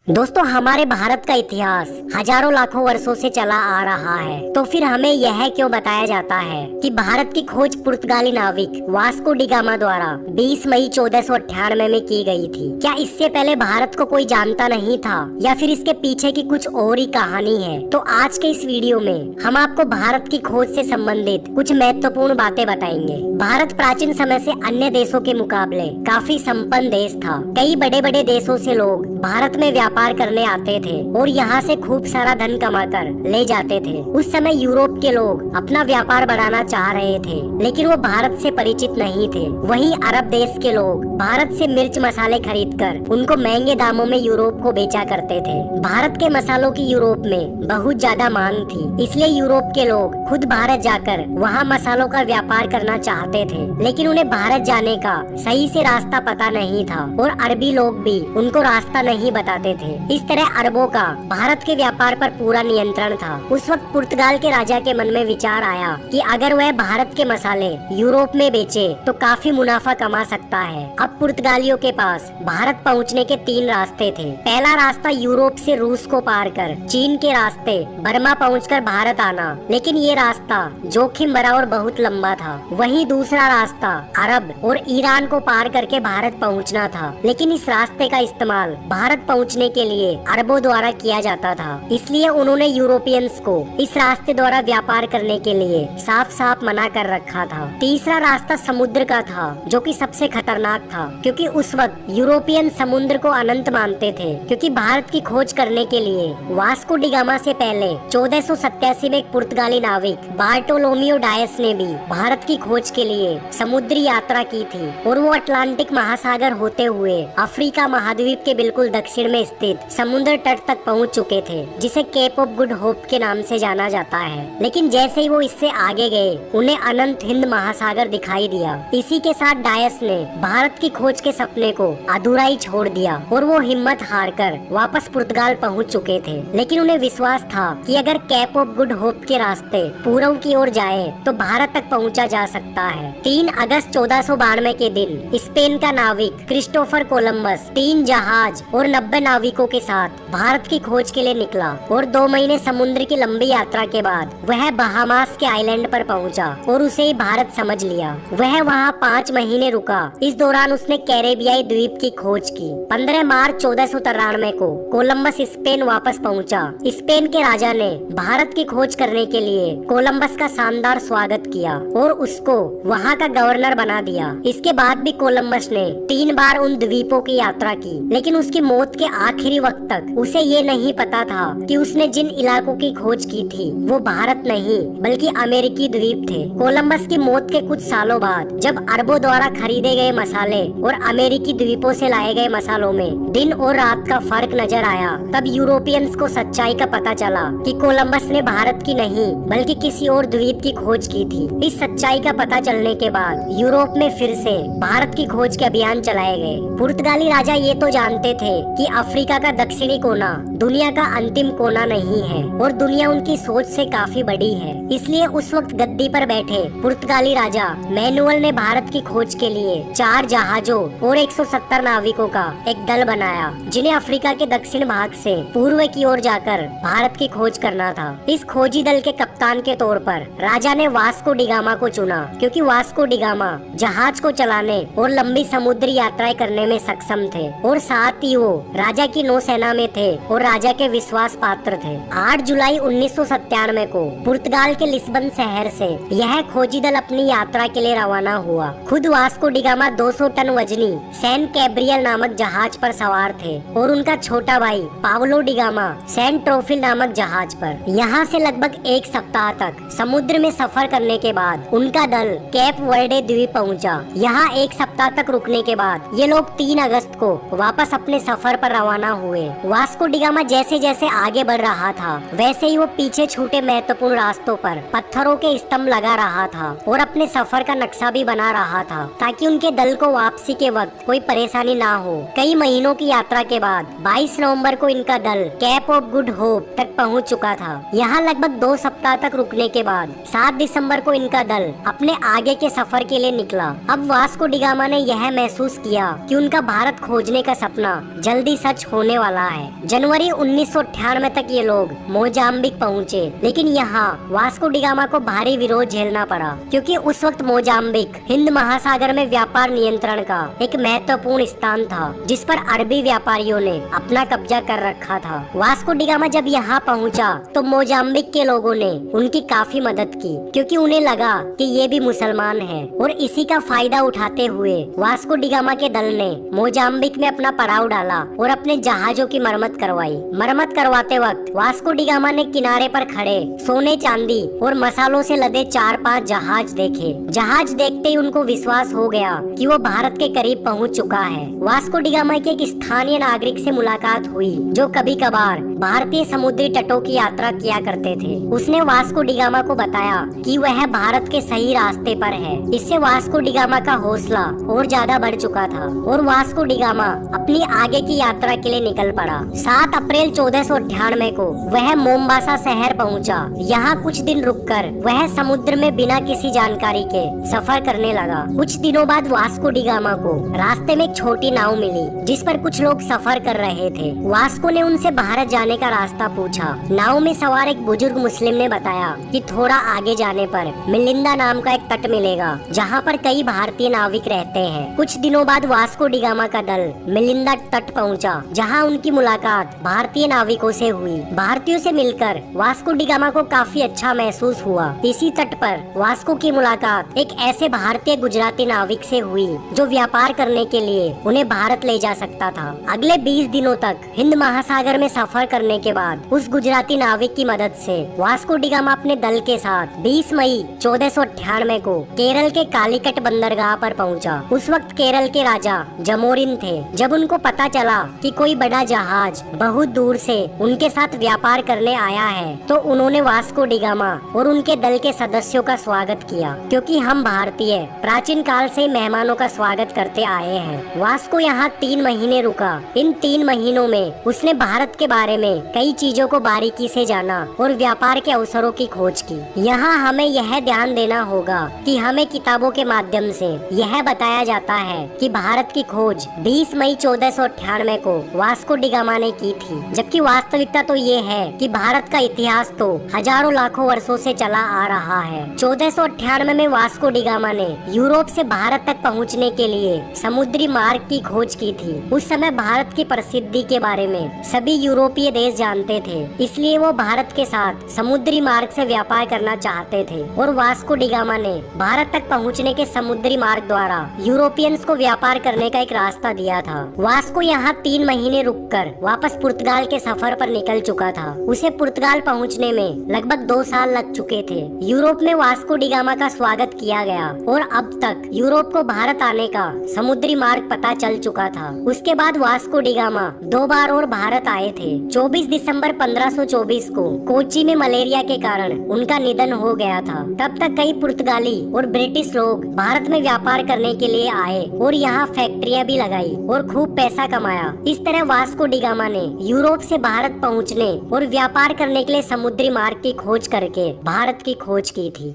दोस्तों, हमारे भारत का इतिहास हजारों लाखों वर्षों से चला आ रहा है। तो फिर हमें यह क्यों बताया जाता है कि भारत की खोज पुर्तगाली नाविक वास्को डी गामा द्वारा 20 मई 1498 में की गई थी? क्या इससे पहले भारत को कोई जानता नहीं था या फिर इसके पीछे की कुछ और ही कहानी है? तो आज के इस वीडियो में हम आपको भारत की खोज से संबंधित कुछ महत्वपूर्ण बातें बताएंगे। भारत प्राचीन समय से अन्य देशों के मुकाबले काफी संपन्न देश था। कई बड़े बड़े देशों से लोग भारत में व्यापार करने आते थे और यहाँ से खूब सारा धन कमाकर ले जाते थे। उस समय यूरोप के लोग अपना व्यापार बढ़ाना चाह रहे थे, लेकिन वो भारत से परिचित नहीं थे। वहीं अरब देश के लोग भारत से मिर्च मसाले खरीदकर उनको महंगे दामों में यूरोप को बेचा करते थे। भारत के मसालों की यूरोप में बहुत ज्यादा मांग थी, इसलिए यूरोप के लोग खुद भारत जाकर वहाँ मसालों का व्यापार करना चाहते थे, लेकिन उन्हें भारत जाने का सही से रास्ता पता नहीं था और अरबी लोग भी उनको रास्ता नहीं बताते थे। इस तरह अरबों का भारत के व्यापार पर पूरा नियंत्रण था। उस वक्त पुर्तगाल के राजा के मन में विचार आया कि अगर वह भारत के मसाले यूरोप में बेचे तो काफी मुनाफा कमा सकता है। अब पुर्तगालियों के पास भारत पहुंचने के 3 रास्ते थे। पहला रास्ता यूरोप से रूस को पार कर चीन के रास्ते बर्मा पहुंचकर भारत आना, लेकिन ये रास्ता जोखिम भरा और बहुत लंबा था। वहीं दूसरा रास्ता अरब और ईरान को पार करके भारत पहुंचना था, लेकिन इस रास्ते का इस्तेमाल भारत पहुंचने के लिए अरबों द्वारा किया जाता था। इसलिए उन्होंने यूरोपियंस को इस रास्ते द्वारा व्यापार करने के लिए साफ साफ मना कर रखा था। तीसरा रास्ता समुद्र का था, जो कि सबसे खतरनाक था, क्योंकि उस वक्त यूरोपियन समुद्र को अनंत मानते थे। क्योंकि भारत की खोज करने के लिए वास्को डी गामा से पहले 1487 में एक पुर्तगाली नाविक बार्टोलोमियो डायस ने भी भारत की खोज के लिए समुद्री यात्रा की थी और वो अटलांटिक महासागर होते हुए अफ्रीका महाद्वीप के बिल्कुल दक्षिण में स्थित समुद्र तट तक पहुंच चुके थे, जिसे केप ऑफ गुड होप के नाम से जाना जाता है। लेकिन जैसे ही वो इससे आगे गए, उन्हें अनंत हिंद महासागर दिखाई दिया। इसी के साथ डायस ने भारत की खोज के सपने को अधूरा ही छोड़ दिया और वो हिम्मत हारकर वापस पुर्तगाल पहुंच चुके थे। लेकिन उन्हें विश्वास था कि अगर केप ऑफ गुड होप के रास्ते पूर्व की ओर जाए तो भारत तक पहुंचा जा सकता है। 3 अगस्त 1492 के दिन स्पेन का नाविक क्रिस्टोफर कोलंबस 3 जहाज और 90 नाविकों के साथ भारत की खोज के लिए निकला और 2 महीने समुद्र की लंबी यात्रा के बाद वह बहामास के आइलैंड पर पहुंचा और उसे ही भारत समझ लिया। वह वहां 5 महीने रुका। इस दौरान उसने कैरेबियाई द्वीप की खोज की। 15 मार्च 1493 को कोलंबस स्पेन वापस पहुंचा। स्पेन के राजा ने भारत की खोज करने के लिए कोलंबस का शानदार स्वागत किया और उसको वहाँ का गवर्नर बना दिया। इसके बाद भी कोलंबस ने 3 बार उन द्वीपों की यात्रा की, लेकिन उसकी मौत के आखिरी वक्त तक उसे ये नहीं पता था कि उसने जिन इलाकों की खोज की थी वो भारत नहीं बल्कि अमेरिकी द्वीप थे। कोलंबस की मौत के कुछ सालों बाद जब अरबों द्वारा खरीदे गए मसाले और अमेरिकी द्वीपों से लाए गए मसालों में दिन और रात का फर्क नजर आया, तब यूरोपियंस को सच्चाई का पता चला कि कोलंबस ने भारत की नहीं बल्कि किसी और द्वीप की खोज की थी। इस सच्चाई का पता चलने के बाद यूरोप में फिर से भारत की खोज के अभियान चलाए गए। पुर्तगाली राजा ये तो जानते थे कि अफ्रीका का दक्षिणी कोना दुनिया का अंतिम कोना नहीं है और दुनिया उनकी सोच से काफी बड़ी है। इसलिए उस वक्त गद्दी पर बैठे पुर्तगाली राजा मैनुअल ने भारत की खोज के लिए 4 जहाजों और 170 नाविकों का एक दल बनाया, जिन्हें अफ्रीका के दक्षिण भाग से पूर्व की ओर जाकर भारत की खोज करना था। इस खोजी दल के कप्तान के तौर पर राजा ने वास्को डी गामा को चुना, क्योंकि वास्को डी गामा जहाज को चलाने और लंबी समुद्री यात्राएं करने में सक्षम थे और साथ ही वो राजा की नौसेना में थे और राजा के विश्वास पात्र थे। 8 जुलाई 1997 को पुर्तगाल के लिस्बन शहर से यह खोजी दल अपनी यात्रा के लिए रवाना हुआ। खुद वास्को डी गामा 200 टन वजनी सेंट कैब्रियल नामक जहाज पर सवार थे और उनका छोटा भाई पावलो डी गामा सेंट ट्रोफिल नामक जहाज पर। यहाँ से लगभग 1 सप्ताह तक समुद्र में सफर करने के बाद उनका दल केप वर्डे द्वीप पहुँचा। यहाँ 1 सप्ताह तक रुकने के बाद ये लोग 3 अगस्त को वापस अपने सफर पर रवाना हुए। वास्को डी गामा जैसे जैसे आगे बढ़ रहा था, वैसे ही वो पीछे छूटे महत्वपूर्ण रास्तों पर पत्थरों के स्तंभ लगा रहा था और अपने सफर का नक्शा भी बना रहा था, ताकि उनके दल को वापसी के वक्त कोई परेशानी ना हो। कई महीनों की यात्रा के बाद 22 नवंबर को इनका दल केप ऑफ गुड होप तक पहुंच चुका था। यहाँ लगभग 2 सप्ताह तक रुकने के बाद 7 दिसंबर को इनका दल पैदल अपने आगे के सफर के लिए निकला। अब वास्को डी गामा ने यह महसूस किया कि उनका भारत खोजने का सपना जल्दी सच होने वाला है। जनवरी 1998 तक ये लोग मोजाम्बिक पहुँचे, लेकिन यहाँ वास्को डी गामा को भारी विरोध झेलना पड़ा, क्योंकि उस वक्त मोजाम्बिक हिंद महासागर में व्यापार नियंत्रण का एक महत्वपूर्ण स्थान था, जिस पर अरबी व्यापारियों ने अपना कब्जा कर रखा था। वास्को डी गामा जब यहाँ पहुँचा तो मोजाम्बिक के लोगों ने उनकी काफी मदद की, क्योंकि उन्हें लगा कि ये भी मुसलमान हैं, और इसी का फायदा उठाते हुए वास्को डी गामा के दल ने मोजाम्बिक में अपना पड़ाव डाला और अपने जहाजों की मरम्मत करवाई। मरम्मत करवाते वक्त वास्को डी गामा ने किनारे पर खड़े सोने चांदी और मसालों से लदे 4-5 जहाज देखे। जहाज देखते ही उनको विश्वास हो गया कि वो भारत के करीब पहुंच चुका है। वास्को डी गामा की एक स्थानीय नागरिक से मुलाकात हुई, जो कभी कभार भारतीय समुद्री तटों की यात्रा किया करते थे। उसने वास्को डी गामा को बताया कि वह भारत के सही रास्ते पर है। इससे वास्को डी गामा का हौसला और ज्यादा बढ़ चुका था और वास्को डी गामा अपनी आगे की यात्रा के लिए निकल पड़ा। 7 अप्रैल 1498 को वह मोम्बासा शहर पहुंचा। यहाँ कुछ दिन रुककर वह समुद्र में बिना किसी जानकारी के सफर करने लगा। कुछ दिनों बाद वास्को डी गामा को रास्ते में एक छोटी नाव मिली, जिस पर कुछ लोग सफर कर रहे थे। वास्को ने उनसे भारत जाने का रास्ता पूछा। नाव में सवार एक बुजुर्ग मुस्लिम ने बताया कि थोड़ा आगे जाने पर मिलिंदा नाम का एक तट मिलेगा, जहाँ पर कई भारतीय नाविक रहते हैं। कुछ दिनों बाद वास्को डी गामा का दल मिलिंदा तट पहुंचा, जहां उनकी मुलाकात भारतीय नाविकों से हुई। भारतीयों से मिलकर वास्को डी गामा को काफी अच्छा महसूस हुआ। इसी तट पर वास्को की मुलाकात एक ऐसे भारतीय गुजराती नाविक से हुई, जो व्यापार करने के लिए उन्हें भारत ले जा सकता था। अगले 20 दिनों तक हिंद महासागर में सफर करने के बाद उस गुजराती नाविक की मदद से वास्को डी गामा अपने दल के साथ 20 मई 1498 को केरल के कालीकट बंदरगाह पर पहुंचा। उस वक्त केरल के राजा जमोरिन थे। जब उनको पता चला कि कोई बड़ा जहाज बहुत दूर से उनके साथ व्यापार करने आया है, तो उन्होंने वास्को डी गामा और उनके दल के सदस्यों का स्वागत किया, क्योंकि हम भारतीय प्राचीन काल से मेहमानों का स्वागत करते आए हैं। वास्को यहाँ 3 महीने रुका। इन 3 महीनों में उसने भारत के बारे में कई चीजों को बारीकी से जाना और व्यापार के अवसरों की खोज की। यहाँ हमें यह ध्यान देना होगा कि हमें किताबों के माध्यम से यह बताया जाता है कि भारत की खोज 20 मई 1498 को वास्को डी गामा ने की थी, जबकि वास्तविकता तो ये है कि भारत का इतिहास तो हजारों लाखों वर्षों से चला आ रहा है। 1498 में वास्को डी गामा ने यूरोप से भारत तक पहुंचने के लिए समुद्री मार्ग की खोज की थी। उस समय भारत की प्रसिद्धि के बारे में सभी यूरोपीय देश जानते थे, इसलिए वो भारत के साथ समुद्री मार्ग से व्यापार करना चाहते थे, और वास्को डी गामा ने भारत तक पहुंचने के समुद्री मार्ग द्वारा यूरोपियंस को व्यापार करने का एक रास्ता दिया था। वास्को यहाँ 3 महीने रुककर वापस पुर्तगाल के सफर पर निकल चुका था। उसे पुर्तगाल पहुँचने में लगभग 2 साल लग चुके थे। यूरोप में वास्को डी गामा का स्वागत किया गया और अब तक यूरोप को भारत आने का समुद्री मार्ग पता चल चुका था। उसके बाद वास्को डी गामा 2 बार और भारत आए थे। 24 दिसंबर 1524 को कोच्चि में मलेरिया के कारण उनका निधन हो गया था। तब तक कई पुर्तगाली और ब्रिटिश लोग भारत में व्यापार करने के लिए आए और यहाँ फैक्ट्रियाँ भी लगाई और खूब पैसा कमाया। इस तरह वास्को डी गामा ने यूरोप से भारत पहुँचने और व्यापार करने के लिए समुद्री मार्ग की खोज करके भारत की खोज की थी।